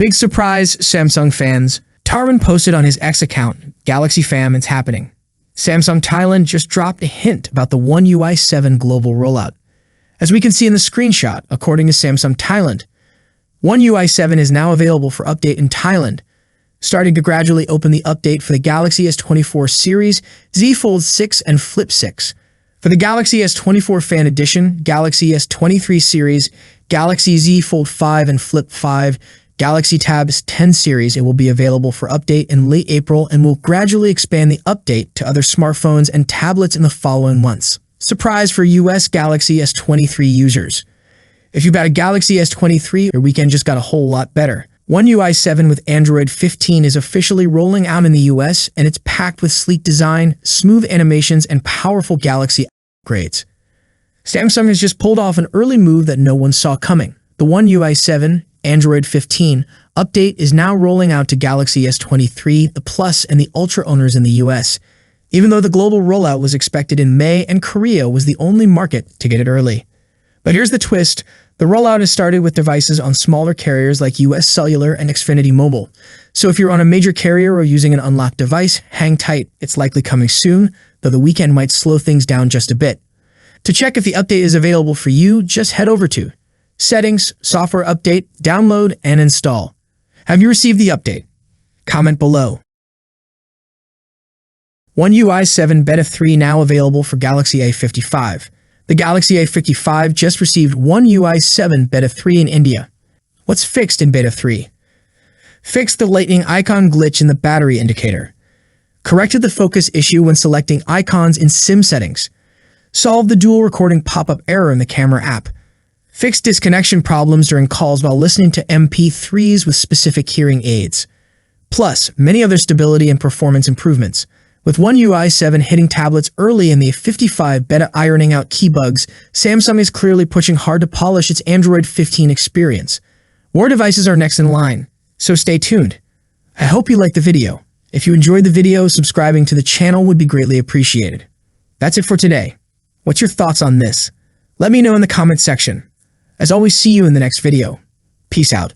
Big surprise, Samsung fans. Tarun posted on his X account, Galaxy fam, it's happening. Samsung Thailand just dropped a hint about the One UI 7 global rollout. As we can see in the screenshot, according to Samsung Thailand, One UI 7 is now available for update in Thailand, starting to gradually open the update for the Galaxy S24 series, Z Fold 6 and Flip 6. For the Galaxy S24 Fan Edition, Galaxy S23 series, Galaxy Z Fold 5 and Flip 5, Galaxy Tab 10 series, it will be available for update in late April and will gradually expand the update to other smartphones and tablets in the following months. Surprise for US Galaxy S23 users. If you bought a Galaxy S23, your weekend just got a whole lot better. One UI 7 with Android 15 is officially rolling out in the US, and it's packed with sleek design, smooth animations, and powerful Galaxy upgrades. Samsung has just pulled off an early move that no one saw coming. The One UI 7 Android 15 update is now rolling out to Galaxy S23, the Plus, and the Ultra owners in the US, even though the global rollout was expected in May and Korea was the only market to get it early. But here's the twist. The rollout has started with devices on smaller carriers like US Cellular and Xfinity Mobile. So if you're on a major carrier or using an unlocked device, hang tight. It's likely coming soon, though the weekend might slow things down just a bit. To check if the update is available for you, just head over to Settings, Software Update, Download, and Install. Have you received the update? Comment below. One UI 7 Beta 3 now available for Galaxy A55. The Galaxy A55 just received One UI 7 Beta 3 in India. What's fixed in Beta 3? Fixed the lightning icon glitch in the battery indicator. Corrected the focus issue when selecting icons in SIM settings. Solved the dual recording pop-up error in the camera app. Fixed disconnection problems during calls while listening to MP3s with specific hearing aids. Plus, many other stability and performance improvements. With One UI 7 hitting tablets early in the 55 beta ironing out key bugs, Samsung is clearly pushing hard to polish its Android 15 experience. More devices are next in line, so stay tuned. I hope you liked the video. If you enjoyed the video, subscribing to the channel would be greatly appreciated. That's it for today. What's your thoughts on this? Let me know in the comment section. As always, see you in the next video. Peace out.